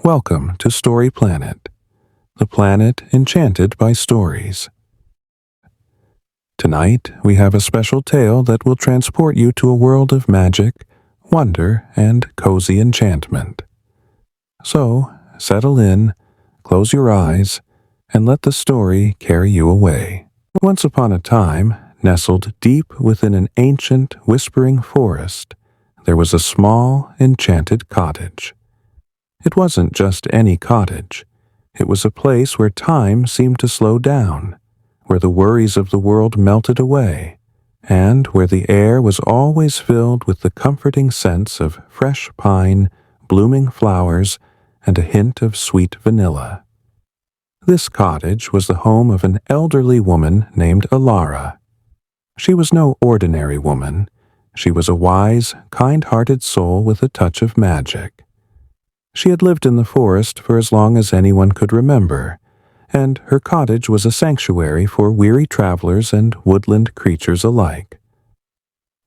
Welcome to Story Planet, the planet enchanted by stories. Tonight, we have a special tale that will transport you to a world of magic, wonder, and cozy enchantment. So, settle in, close your eyes, and let the story carry you away. Once upon a time, nestled deep within an ancient, whispering forest, there was a small, enchanted cottage. It wasn't just any cottage. It was a place where time seemed to slow down, where the worries of the world melted away, and where the air was always filled with the comforting sense of fresh pine, blooming flowers, and a hint of sweet vanilla. This cottage was the home of an elderly woman named Elara. She was no ordinary woman. She was a wise, kind-hearted soul with a touch of magic. She had lived in the forest for as long as anyone could remember, and her cottage was a sanctuary for weary travelers and woodland creatures alike.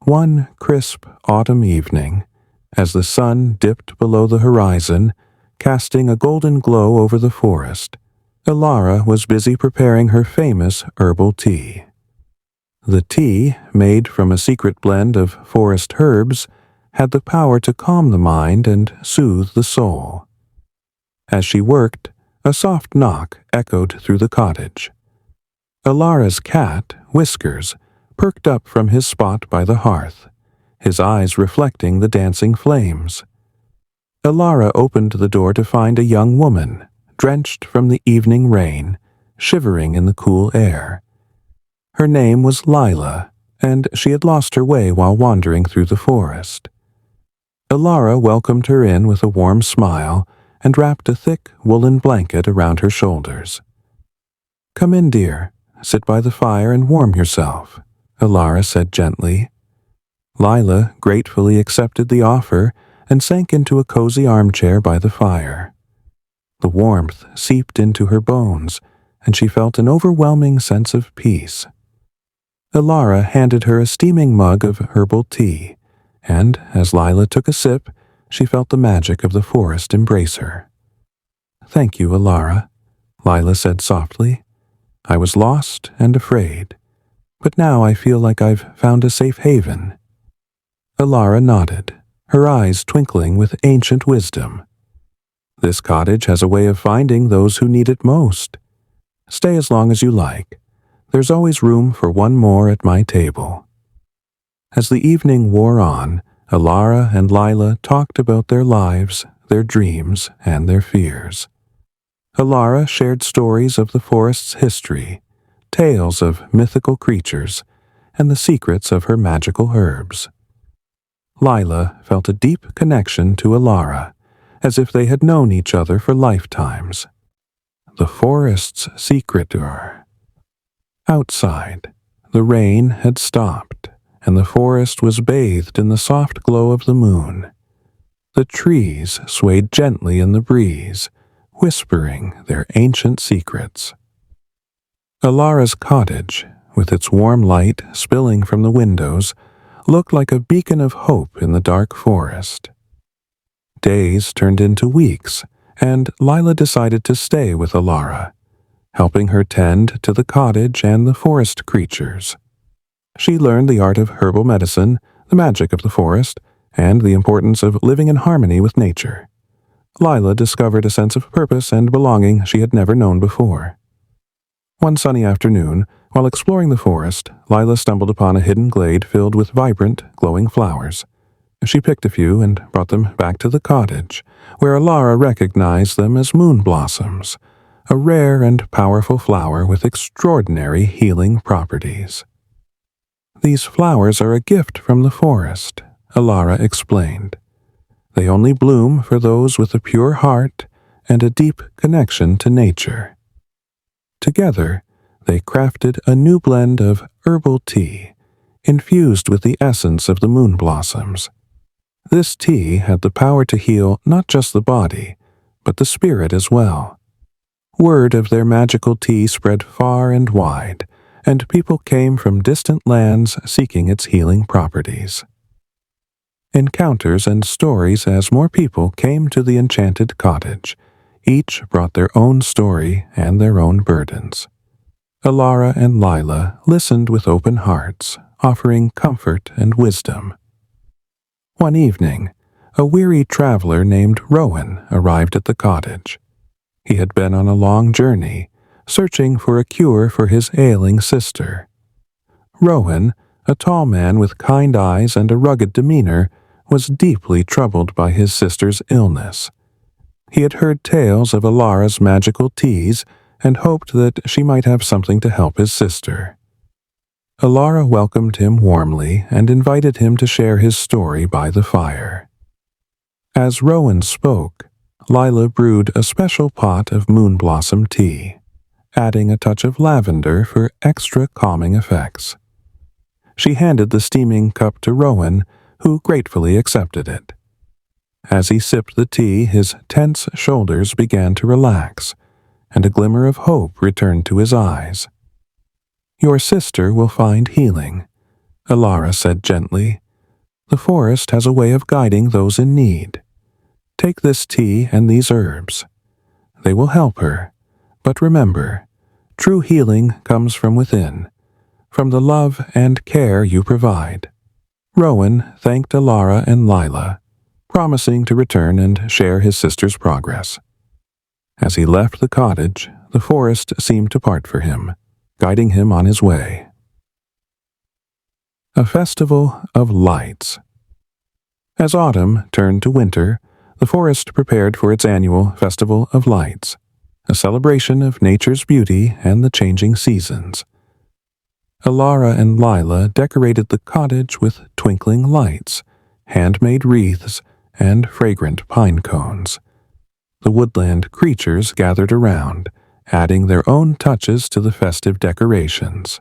One crisp autumn evening, as the sun dipped below the horizon, casting a golden glow over the forest, Elara was busy preparing her famous herbal tea. The tea, made from a secret blend of forest herbs, had the power to calm the mind and soothe the soul. As she worked, a soft knock echoed through the cottage. Elara's cat, Whiskers, perked up from his spot by the hearth, his eyes reflecting the dancing flames. Elara opened the door to find a young woman, drenched from the evening rain, shivering in the cool air. Her name was Lila, and she had lost her way while wandering through the forest. Elara welcomed her in with a warm smile and wrapped a thick woolen blanket around her shoulders. "Come in, dear. Sit by the fire and warm yourself," Elara said gently. Lila gratefully accepted the offer and sank into a cozy armchair by the fire. The warmth seeped into her bones, and she felt an overwhelming sense of peace. Elara handed her a steaming mug of herbal tea, and as Lila took a sip, she felt the magic of the forest embrace her. "Thank you, Elara," Lila said softly. "I was lost and afraid, but now I feel like I've found a safe haven." Elara nodded, her eyes twinkling with ancient wisdom. "This cottage has a way of finding those who need it most. Stay as long as you like. There's always room for one more at my table." As the evening wore on, Elara and Lila talked about their lives, their dreams, and their fears. Elara shared stories of the forest's history, tales of mythical creatures, and the secrets of her magical herbs. Lila felt a deep connection to Elara, as if they had known each other for lifetimes. The forest's secret door. Outside, the rain had stopped, and the forest was bathed in the soft glow of the moon. The trees swayed gently in the breeze, whispering their ancient secrets. Elara's cottage, with its warm light spilling from the windows, looked like a beacon of hope in the dark forest. Days turned into weeks, and Lila decided to stay with Elara, helping her tend to the cottage and the forest creatures. She learned the art of herbal medicine, the magic of the forest, and the importance of living in harmony with nature. Lila discovered a sense of purpose and belonging she had never known before. One sunny afternoon, while exploring the forest, Lila stumbled upon a hidden glade filled with vibrant, glowing flowers. She picked a few and brought them back to the cottage, where Elara recognized them as moon blossoms, a rare and powerful flower with extraordinary healing properties. "These flowers are a gift from the forest," Elara explained. "They only bloom for those with a pure heart and a deep connection to nature." Together, they crafted a new blend of herbal tea, infused with the essence of the moon blossoms. This tea had the power to heal not just the body, but the spirit as well. Word of their magical tea spread far and wide, and people came from distant lands seeking its healing properties. Encounters and stories as more people came to the Enchanted Cottage. Each brought their own story and their own burdens. Elara and Lila listened with open hearts, offering comfort and wisdom. One evening, a weary traveler named Rowan arrived at the cottage. He had been on a long journey, searching for a cure for his ailing sister. Rowan, a tall man with kind eyes and a rugged demeanor, was deeply troubled by his sister's illness. He had heard tales of Elara's magical teas and hoped that she might have something to help his sister. Elara welcomed him warmly and invited him to share his story by the fire. As Rowan spoke, Lila brewed a special pot of moonblossom tea, adding a touch of lavender for extra calming effects. She handed the steaming cup to Rowan, who gratefully accepted it. As he sipped the tea, his tense shoulders began to relax, and a glimmer of hope returned to his eyes. "Your sister will find healing," Elara said gently. "The forest has a way of guiding those in need. Take this tea and these herbs. They will help her, but remember, true healing comes from within, from the love and care you provide." Rowan thanked Elara and Lila, promising to return and share his sister's progress. As he left the cottage, the forest seemed to part for him, guiding him on his way. A Festival of Lights. As autumn turned to winter, the forest prepared for its annual Festival of Lights, a celebration of nature's beauty and the changing seasons. Elara and Lila decorated the cottage with twinkling lights, handmade wreaths, and fragrant pine cones. The woodland creatures gathered around, adding their own touches to the festive decorations.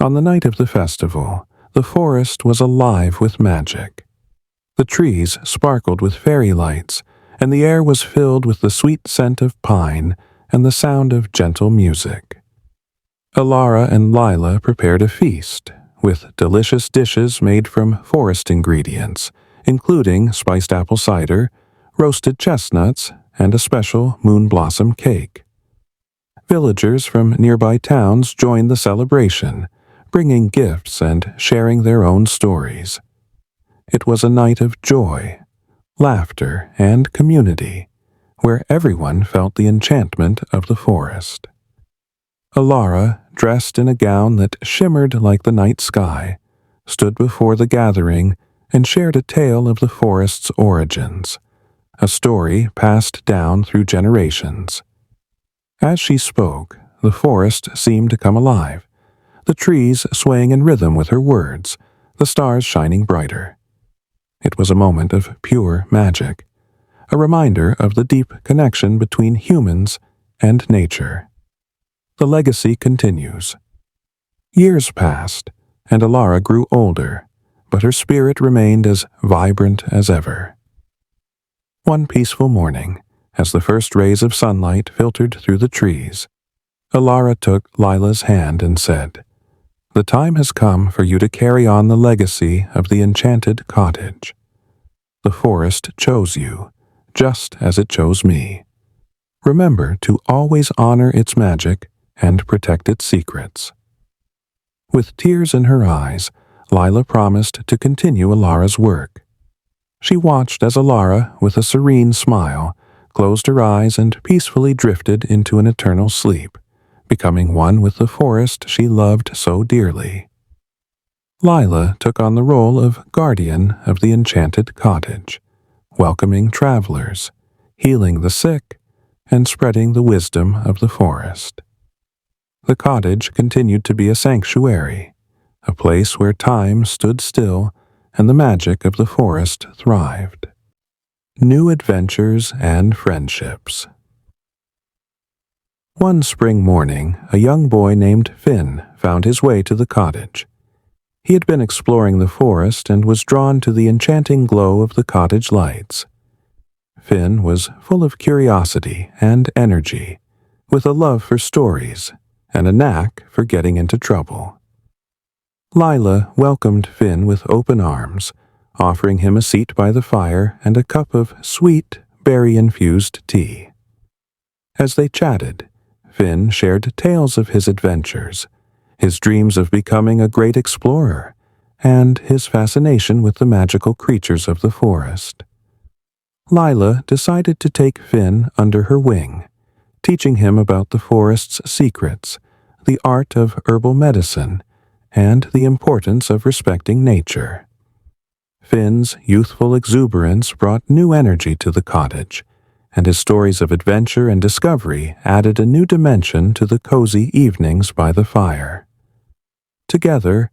On the night of the festival, the forest was alive with magic. The trees sparkled with fairy lights, and the air was filled with the sweet scent of pine and the sound of gentle music. Elara and Lila prepared a feast, with delicious dishes made from forest ingredients, including spiced apple cider, roasted chestnuts, and a special moonblossom cake. Villagers from nearby towns joined the celebration, bringing gifts and sharing their own stories. It was a night of joy, laughter, and community, where everyone felt the enchantment of the forest. Elara, dressed in a gown that shimmered like the night sky, stood before the gathering and shared a tale of the forest's origins, a story passed down through generations. As she spoke, the forest seemed to come alive, the trees swaying in rhythm with her words, the stars shining brighter. It was a moment of pure magic, a reminder of the deep connection between humans and nature. The legacy continues. Years passed, and Elara grew older, but her spirit remained as vibrant as ever. One peaceful morning, as the first rays of sunlight filtered through the trees, Elara took Lila's hand and said, "The time has come for you to carry on the legacy of the Enchanted Cottage. The forest chose you, just as it chose me. Remember to always honor its magic and protect its secrets." With tears in her eyes, Lila promised to continue Elara's work. She watched as Elara, with a serene smile, closed her eyes and peacefully drifted into an eternal sleep, becoming one with the forest she loved so dearly. Lila took on the role of guardian of the Enchanted Cottage, welcoming travelers, healing the sick, and spreading the wisdom of the forest. The cottage continued to be a sanctuary, a place where time stood still and the magic of the forest thrived. New adventures and friendships. One spring morning, a young boy named Finn found his way to the cottage. He had been exploring the forest and was drawn to the enchanting glow of the cottage lights. Finn was full of curiosity and energy, with a love for stories and a knack for getting into trouble. Lila welcomed Finn with open arms, offering him a seat by the fire and a cup of sweet, berry-infused tea. As they chatted, Finn shared tales of his adventures, his dreams of becoming a great explorer, and his fascination with the magical creatures of the forest. Lila decided to take Finn under her wing, teaching him about the forest's secrets, the art of herbal medicine, and the importance of respecting nature. Finn's youthful exuberance brought new energy to the cottage, and his stories of adventure and discovery added a new dimension to the cozy evenings by the fire. Together,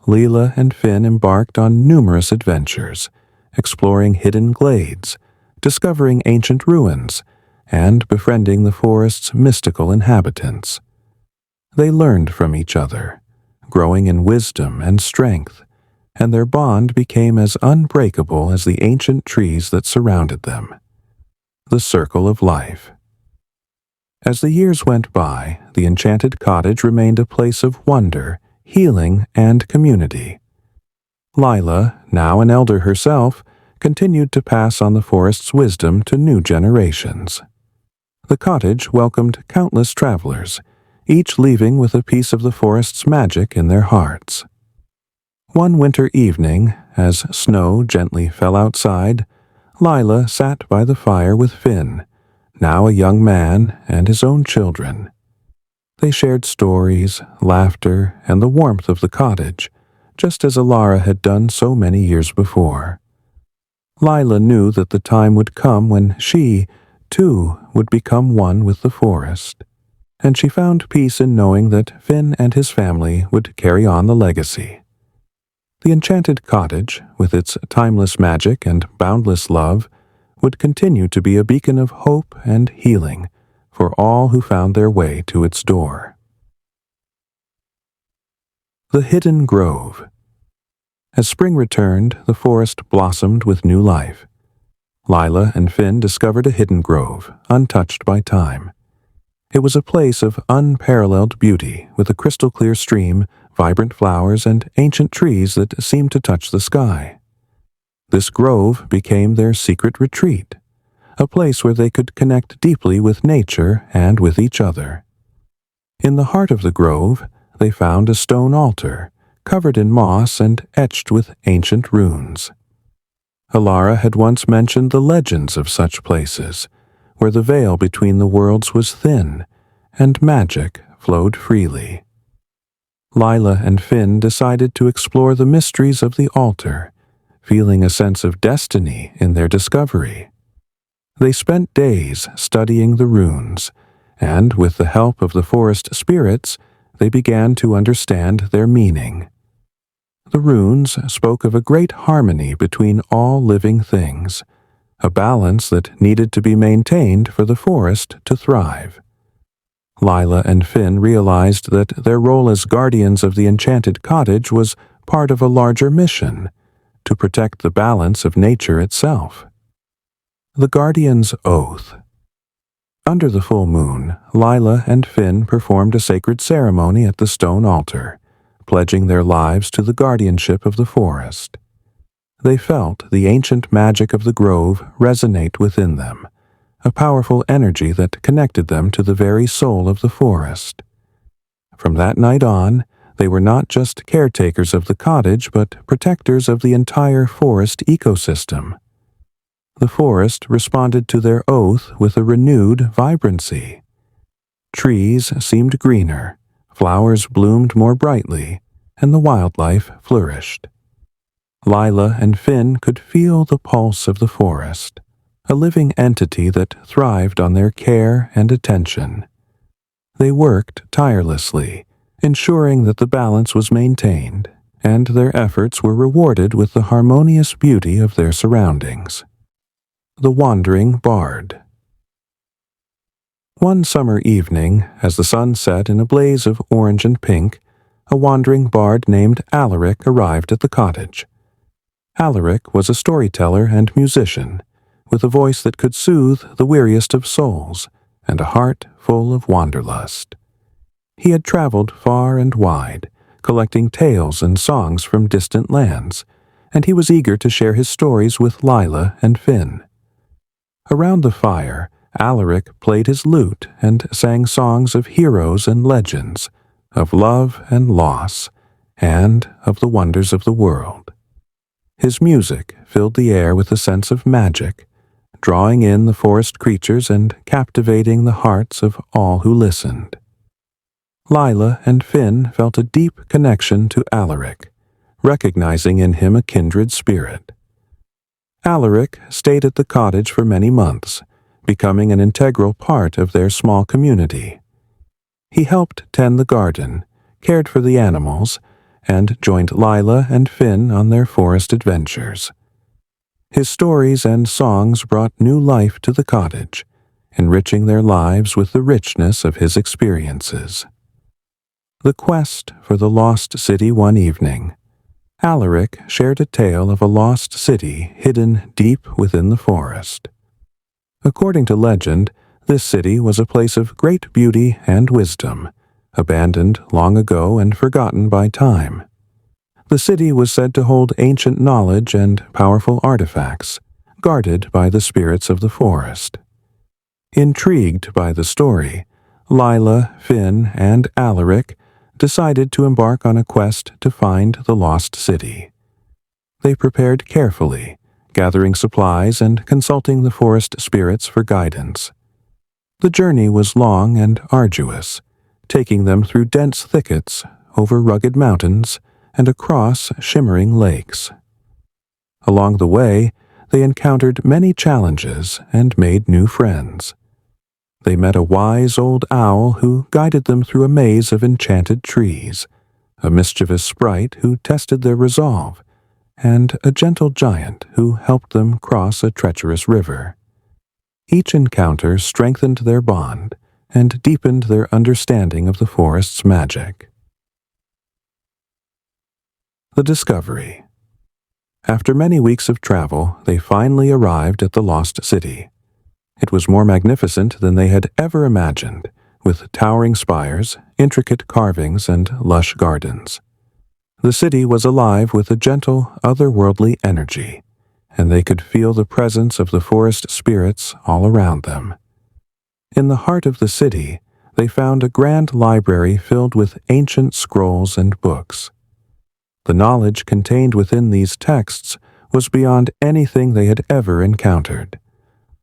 Leela and Finn embarked on numerous adventures, exploring hidden glades, discovering ancient ruins, and befriending the forest's mystical inhabitants. They learned from each other, growing in wisdom and strength, and their bond became as unbreakable as the ancient trees that surrounded them. The circle of life. As the years went by, the Enchanted Cottage remained a place of wonder, healing, and community. Lila, now an elder herself, continued to pass on the forest's wisdom to new generations. The cottage welcomed countless travelers, each leaving with a piece of the forest's magic in their hearts. One winter evening, as snow gently fell outside, Lila sat by the fire with Finn, now a young man, and his own children. They shared stories, laughter, and the warmth of the cottage, just as Elara had done so many years before. Lila knew that the time would come when she, too, would become one with the forest, and she found peace in knowing that Finn and his family would carry on the legacy. The Enchanted Cottage, with its timeless magic and boundless love, would continue to be a beacon of hope and healing for all who found their way to its door. The Hidden Grove. As spring returned, the forest blossomed with new life. Lila and Finn discovered a hidden grove, untouched by time. It was a place of unparalleled beauty, with a crystal-clear stream, vibrant flowers, and ancient trees that seemed to touch the sky. This grove became their secret retreat, a place where they could connect deeply with nature and with each other. In the heart of the grove, they found a stone altar, covered in moss and etched with ancient runes. Elara had once mentioned the legends of such places, where the veil between the worlds was thin, and magic flowed freely. Lila and Finn decided to explore the mysteries of the altar, feeling a sense of destiny in their discovery. They spent days studying the runes, and with the help of the forest spirits, they began to understand their meaning. The runes spoke of a great harmony between all living things, a balance that needed to be maintained for the forest to thrive. Lila and Finn realized that their role as guardians of the Enchanted Cottage was part of a larger mission, to protect the balance of nature itself. The Guardian's Oath. Under the full moon, Lila and Finn performed a sacred ceremony at the stone altar, pledging their lives to the guardianship of the forest. They felt the ancient magic of the grove resonate within them, a powerful energy that connected them to the very soul of the forest. From that night on, they were not just caretakers of the cottage, but protectors of the entire forest ecosystem. The forest responded to their oath with a renewed vibrancy. Trees seemed greener, flowers bloomed more brightly, and the wildlife flourished. Lila and Finn could feel the pulse of the forest, a living entity that thrived on their care and attention. They worked tirelessly, ensuring that the balance was maintained, and their efforts were rewarded with the harmonious beauty of their surroundings. The Wandering Bard. One summer evening, as the sun set in a blaze of orange and pink, a wandering bard named Alaric arrived at the cottage. Alaric was a storyteller and musician, with a voice that could soothe the weariest of souls and a heart full of wanderlust. He had traveled far and wide, collecting tales and songs from distant lands, and he was eager to share his stories with Lila and Finn. Around the fire, Alaric played his lute and sang songs of heroes and legends, of love and loss, and of the wonders of the world. His music filled the air with a sense of magic, drawing in the forest creatures and captivating the hearts of all who listened. Lila and Finn felt a deep connection to Alaric, recognizing in him a kindred spirit. Alaric stayed at the cottage for many months, becoming an integral part of their small community. He helped tend the garden, cared for the animals, and joined Lila and Finn on their forest adventures. His stories and songs brought new life to the cottage, enriching their lives with the richness of his experiences. The quest for the lost city one evening. Alaric shared a tale of a lost city hidden deep within the forest. According to legend, this city was a place of great beauty and wisdom, abandoned long ago and forgotten by time. The city was said to hold ancient knowledge and powerful artifacts, guarded by the spirits of the forest. Intrigued by the story, Lila, Finn, and Alaric decided to embark on a quest to find the lost city. They prepared carefully, gathering supplies and consulting the forest spirits for guidance. The journey was long and arduous, taking them through dense thickets, over rugged mountains, and across shimmering lakes. Along the way, they encountered many challenges and made new friends. They met a wise old owl who guided them through a maze of enchanted trees, a mischievous sprite who tested their resolve, and a gentle giant who helped them cross a treacherous river. Each encounter strengthened their bond and deepened their understanding of the forest's magic. The Discovery. After many weeks of travel, they finally arrived at the lost city. It was more magnificent than they had ever imagined, with towering spires, intricate carvings, and lush gardens. The city was alive with a gentle, otherworldly energy, and they could feel the presence of the forest spirits all around them. In the heart of the city, they found a grand library filled with ancient scrolls and books. The knowledge contained within these texts was beyond anything they had ever encountered,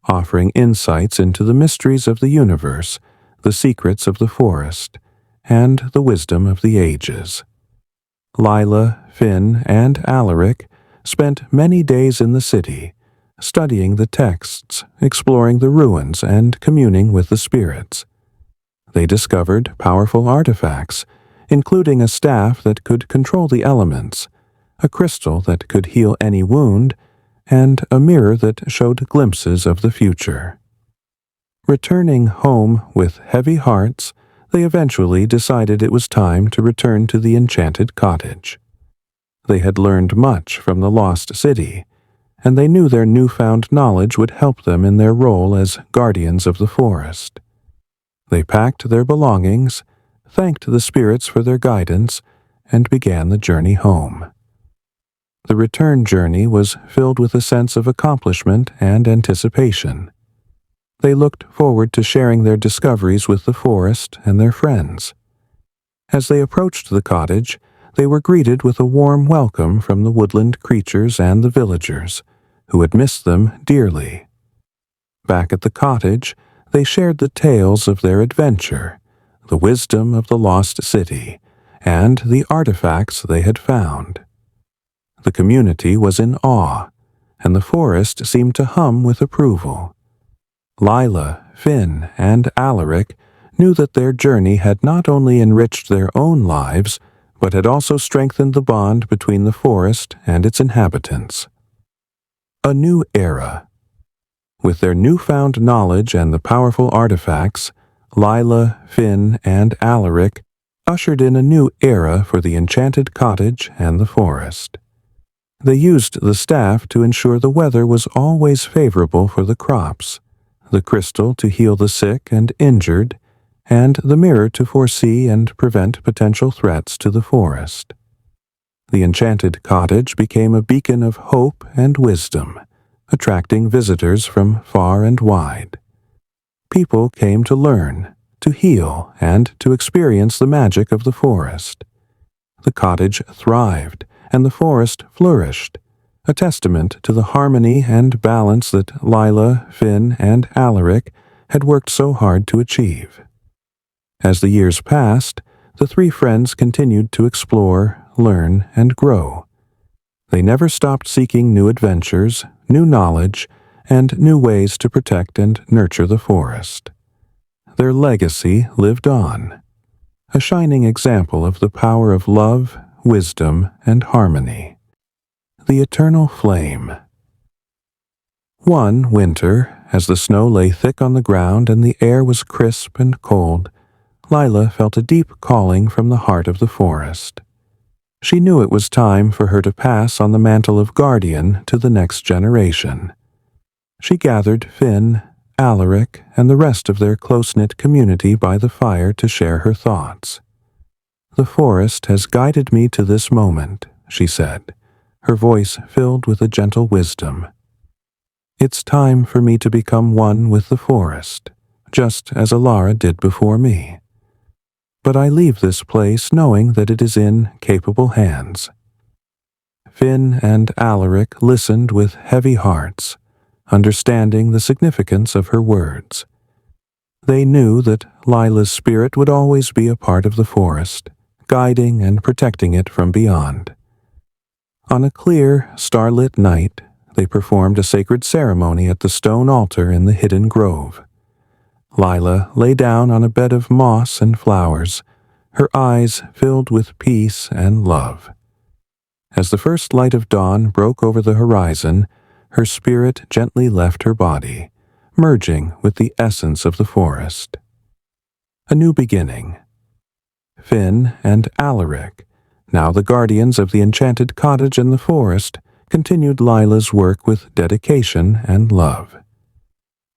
offering insights into the mysteries of the universe, the secrets of the forest, and the wisdom of the ages. Lila, Finn, and Alaric spent many days in the city, studying the texts, exploring the ruins, and communing with the spirits. They discovered powerful artifacts, including a staff that could control the elements, a crystal that could heal any wound, and a mirror that showed glimpses of the future. Returning home with heavy hearts, they eventually decided it was time to return to the Enchanted Cottage. They had learned much from the lost city, and they knew their newfound knowledge would help them in their role as guardians of the forest. They packed their belongings, thanked the spirits for their guidance, and began the journey home. The return journey was filled with a sense of accomplishment and anticipation. They looked forward to sharing their discoveries with the forest and their friends. As they approached the cottage, they were greeted with a warm welcome from the woodland creatures and the villagers, who had missed them dearly. Back at the cottage, they shared the tales of their adventure, the wisdom of the lost city, and the artifacts they had found. The community was in awe, and the forest seemed to hum with approval. Lila, Finn, and Alaric knew that their journey had not only enriched their own lives, but had also strengthened the bond between the forest and its inhabitants. A new era. With their newfound knowledge and the powerful artifacts, Lila, Finn, and Alaric ushered in a new era for the Enchanted Cottage and the forest. They used the staff to ensure the weather was always favorable for the crops, the crystal to heal the sick and injured, and the mirror to foresee and prevent potential threats to the forest. The Enchanted Cottage became a beacon of hope and wisdom, attracting visitors from far and wide. People came to learn, to heal, and to experience the magic of the forest. The cottage thrived, and the forest flourished, a testament to the harmony and balance that Lila, Finn, and Alaric had worked so hard to achieve. As the years passed, the three friends continued to explore, learn, and grow. They never stopped seeking new adventures, new knowledge, and new ways to protect and nurture the forest. Their legacy lived on, a shining example of the power of love, wisdom, and harmony. The Eternal Flame. One winter, as the snow lay thick on the ground and the air was crisp and cold, Lila felt a deep calling from the heart of the forest. She knew it was time for her to pass on the mantle of guardian to the next generation. She gathered Finn, Alaric, and the rest of their close-knit community by the fire to share her thoughts. "The forest has guided me to this moment," she said, her voice filled with a gentle wisdom. "It's time for me to become one with the forest, just as Elara did before me. But I leave this place knowing that it is in capable hands." Finn and Alaric listened with heavy hearts, understanding the significance of her words. They knew that Lila's spirit would always be a part of the forest, guiding and protecting it from beyond. On a clear, starlit night, they performed a sacred ceremony at the stone altar in the hidden grove. Lila lay down on a bed of moss and flowers, her eyes filled with peace and love. As the first light of dawn broke over the horizon, her spirit gently left her body, merging with the essence of the forest. A new beginning. Finn and Alaric, now the guardians of the Enchanted Cottage and the forest, continued Lila's work with dedication and love.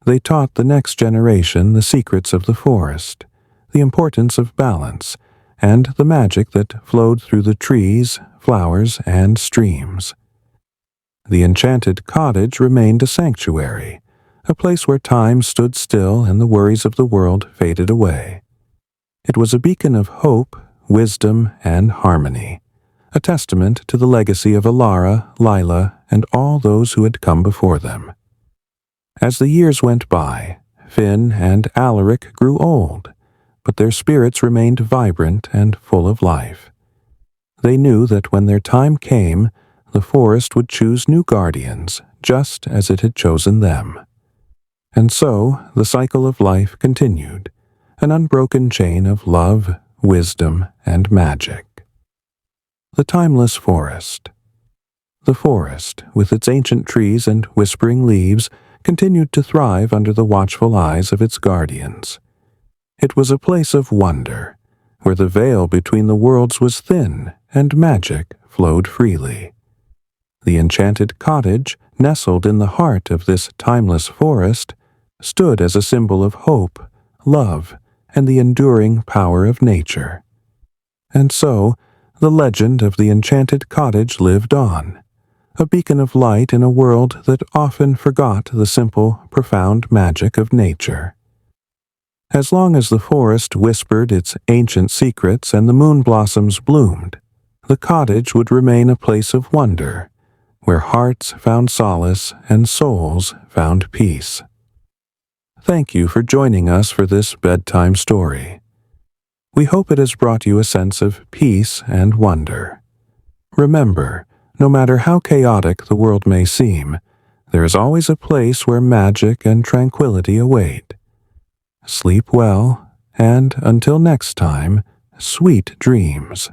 They taught the next generation the secrets of the forest, the importance of balance, and the magic that flowed through the trees, flowers, and streams. The Enchanted Cottage remained a sanctuary, a place where time stood still and the worries of the world faded away. It was a beacon of hope, wisdom, and harmony, a testament to the legacy of Elara, Lila, and all those who had come before them. As the years went by, Finn and Alaric grew old, but their spirits remained vibrant and full of life. They knew that when their time came, the forest would choose new guardians, just as it had chosen them. And so the cycle of life continued, an unbroken chain of love, wisdom, and magic. The Timeless Forest. The forest, with its ancient trees and whispering leaves, continued to thrive under the watchful eyes of its guardians. It was a place of wonder, where the veil between the worlds was thin and magic flowed freely. The Enchanted Cottage, nestled in the heart of this timeless forest, stood as a symbol of hope, love, and the enduring power of nature. And so, the legend of the Enchanted Cottage lived on, a beacon of light in a world that often forgot the simple, profound magic of nature. As long as the forest whispered its ancient secrets and the moon blossoms bloomed, the cottage would remain a place of wonder, where hearts found solace and souls found peace. Thank you for joining us for this bedtime story. We hope it has brought you a sense of peace and wonder. Remember, no matter how chaotic the world may seem, there is always a place where magic and tranquility await. Sleep well, and until next time, sweet dreams.